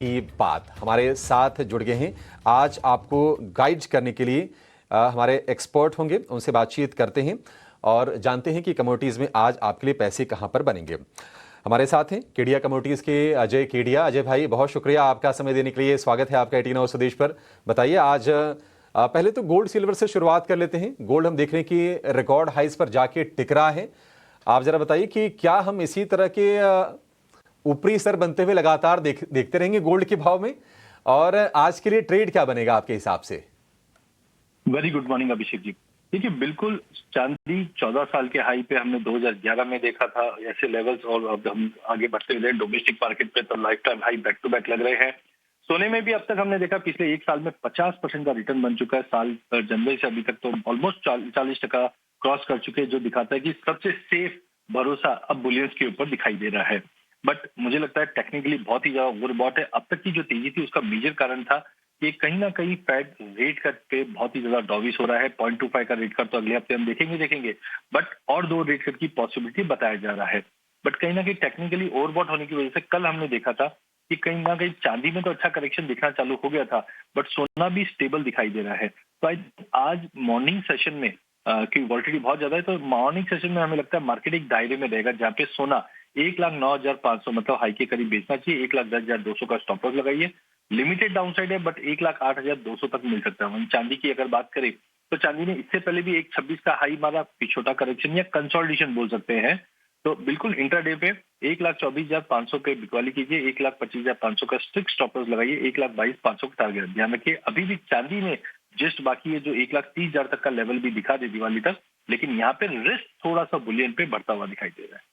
की बात हमारे साथ जुड़ गए हैं। आज आपको गाइड करने के लिए हमारे एक्सपर्ट होंगे, उनसे बातचीत करते हैं और जानते हैं कि कमोडिटीज़ में आज आपके लिए पैसे कहां पर बनेंगे। हमारे साथ हैं केडिया कमोडिटीज़ के अजय केडिया। अजय भाई, बहुत शुक्रिया आपका समय देने के लिए। स्वागत है आपका 18 आवर स्वदेश पर। बताइए आज पहले तो गोल्ड सिल्वर से शुरुआत कर लेते हैं। गोल्ड हम देख रहे हैं कि रिकॉर्ड हाइस पर जाके टिक रहा है। आप जरा बताइए कि क्या हम इसी तरह के ऊपरी स्तर बनते हुए लगातार देखते रहेंगे गोल्ड के भाव में, और आज के लिए ट्रेड क्या बनेगा आपके हिसाब से? Very good morning Abhishek ji. देखिए, बिल्कुल चांदी 14 साल के हाई पे हमने 2011 में देखा था ऐसे लेवल्स, और अब हम आगे बढ़ते हुए डोमेस्टिक मार्केट पे तो life time high back to back लग रहे हैं। सोने में भी अब तक हमने देखा पिछले एक साल में 50% का रिटर्न बन चुका है। साल जनवरी से अभी तक तो ऑलमोस्ट 40% क्रॉस कर चुके हैं, जो दिखाता है कि सबसे सेफ भरोसा अब बुलियंस के ऊपर दिखाई दे रहा है। बट मुझे लगता है टेक्निकली बहुत ही ज्यादा ओवरबॉट है। अब तक की जो तेजी थी उसका मेजर कारण था कि कहीं ना कहीं फेड रेट कट पे बहुत ही ज्यादा डॉविश हो रहा है। 0.25 का रेट कट तो अगले हफ्ते हम देखेंगे, बट और 2 रेट कट की पॉसिबिलिटी बताया जा रहा है। बट कहीं ना कहीं टेक्निकली ओवरबॉट होने की वजह से कल हमने देखा था कि कहीं ना कहीं चांदी में तो अच्छा करेक्शन दिखना चालू हो गया था, बट सोना भी स्टेबल दिखाई दे रहा है। तो आज मॉर्निंग सेशन में की वॉलिटिलिटी बहुत ज्यादा है, तो मॉर्निंग सेशन में हमें लगता है मार्केट एक दायरे में रहेगा जहाँ पे सोना 1,09,500 मतलब हाई के करीब बेचना चाहिए। 1,10,200 का स्टॉप लॉस लगाइए। लिमिटेड डाउनसाइड है, बट 1,08,200 तक मिल सकता है। वहीं चांदी की अगर बात करें तो चांदी ने इससे पहले भी 1,26 का हाई मारा, फिर छोटा करेक्शन या कंसोलिडेशन बोल सकते हैं। तो बिल्कुल इंट्राडे पे 1,24,500 पे बिकवाली कीजिए। 1,25,500 का स्ट्रिक्ट स्टॉप लॉस लगाइए। 1,22,500 का टारगेट ध्यान रखिए। अभी भी चांदी में जस्ट बाकी है जो 1,30,000 तक का लेवल भी दिखा दे दिवाली तक, लेकिन यहाँ पे रिस्क थोड़ा सा बुलियन पे बढ़ता हुआ दिखाई दे रहा है।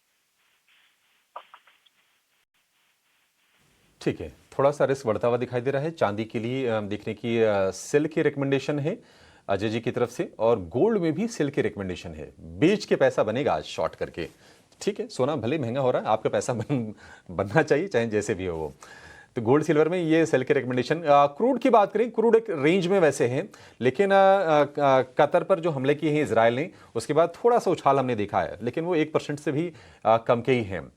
ठीक है, थोड़ा सा रिस्क बढ़ता हुआ दिखाई दे रहा है चांदी के लिए। देखने की सेल की रिकमेंडेशन है अजय जी की तरफ से, और गोल्ड में भी सेल की रिकमेंडेशन है। बेच के पैसा बनेगा आज शॉर्ट करके। ठीक है, सोना भले महंगा हो रहा है, आपका पैसा बनना चाहिए चाहे जैसे भी हो वो। तो गोल्ड सिल्वर में ये सेल के रिकमेंडेशन। क्रूड की बात करें, क्रूड एक रेंज में वैसे हैं, लेकिन कतर पर जो हमले किए हैं इजराइल ने, उसके बाद थोड़ा सा उछाल हमने देखा है, लेकिन वो 1% से भी कम के ही हैं।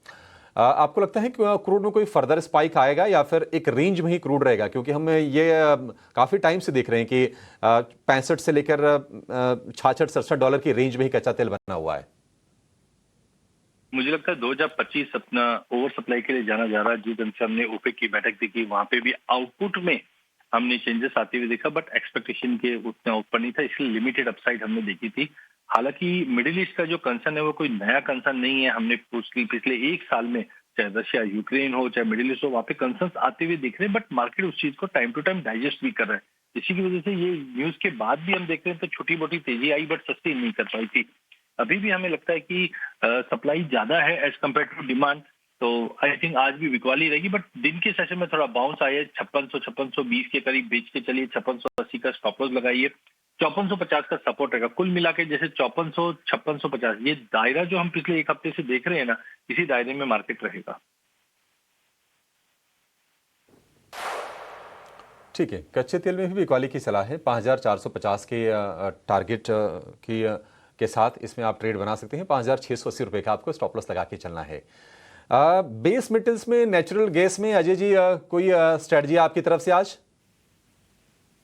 आपको लगता है कि क्रूड में कोई फर्दर स्पाइक आएगा या फिर एक रेंज में ही क्रूड रहेगा? क्योंकि हम ये काफी टाइम से देख रहे हैं कि 65 से लेकर 66-67 डॉलर की रेंज में ही कच्चा तेल बना हुआ है। मुझे लगता है 2025 अपना ओवर सप्लाई के लिए जाना जा रहा है। जिस दिन से हमने ओपेक की बैठक देखी, वहां पे भी आउटपुट में हमने चेंजेस आते हुए देखा, बट एक्सपेक्टेशन के उतना ऊपर नहीं था, इसलिए लिमिटेड अपसाइड हमने देखी थी। हालांकि मिडिल ईस्ट का जो कंसर्न है वो कोई नया कंसर्न नहीं है। हमने पिछले एक साल में चाहे रशिया यूक्रेन हो चाहे मिडिल ईस्ट हो, वहां पे कंसर्न आते हुए दिख रहे हैं, बट मार्केट उस चीज को टाइम टू टाइम डाइजेस्ट भी कर रहा है। इसी की वजह से ये न्यूज के बाद भी हम देख रहे हैं तो छोटी मोटी तेजी आई, बट सस्टेन नहीं कर पाई थी। अभी भी हमें लगता है कि सप्लाई ज्यादा है एज कम्पेयर टू डिमांड, तो आई थिंक आज भी बिकवाली रहेगी। बट दिन के सेशन में थोड़ा बाउंस आया, 5620 के करीब बेच के चलिए। 5680 का स्टॉप लॉस लगाइए। 5450 का सपोर्ट रहेगा। कुल मिला के जैसे 5400 5650 ये दायरा जो हम पिछले एक हफ्ते से देख रहे हैं ना, इसी दायरे में मार्केट रहेगा। ठीक है, कच्चे तेल में भी बिकवाली की सलाह है। 5450 के टारगेट के साथ इसमें आप ट्रेड बना सकते हैं। 5680 रुपए का आपको स्टॉप लॉस लगा के चलना है। बेस मेटल्स में, नेचुरल गैस में अजय जी कोई स्ट्रेटजी आपकी तरफ से आज?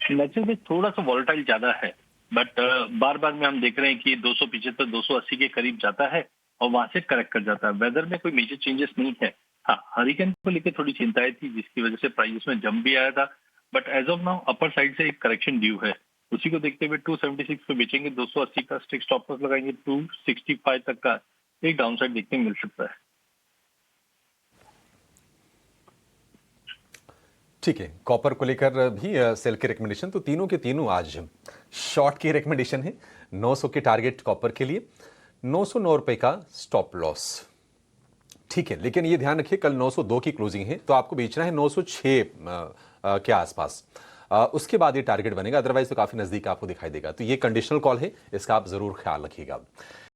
नेचुरल में थोड़ा सा वॉलेटाइल ज्यादा है, बट बार बार में हम देख रहे हैं कि 275 280 के करीब जाता है और वहां से करेक्ट कर जाता है। वेदर में कोई मेजर चेंजेस नहीं है। हाँ, हरिकेन को लेकर थोड़ी चिंताएं थी, जिसकी वजह से प्राइस में जंप भी आया था, but as of now upper side से एक करेक्शन ड्यू है। उसी को देखते हुए 276 पे बेचेंगे। 280 का स्ट्रिक्ट स्टॉप लॉस लगाएंगे। 265 तक का एक डाउन साइड देखने मिल सकता है। ठीक है, कॉपर को लेकर भी सेल की रिकमेंडेशन, तो तीनों के तीनों आज शॉर्ट की रिकमेंडेशन है। 900 के टारगेट कॉपर के लिए, 909 रुपए का स्टॉप लॉस। ठीक है, लेकिन ये ध्यान रखिए कल 902 की क्लोजिंग है, तो आपको बेचना है 906 के आसपास। उसके बाद ये टारगेट बनेगा, अदरवाइज तो काफी नजदीक आपको दिखाई देगा। तो ये कंडीशनल कॉल है, इसका आप जरूर ख्याल रखिएगा।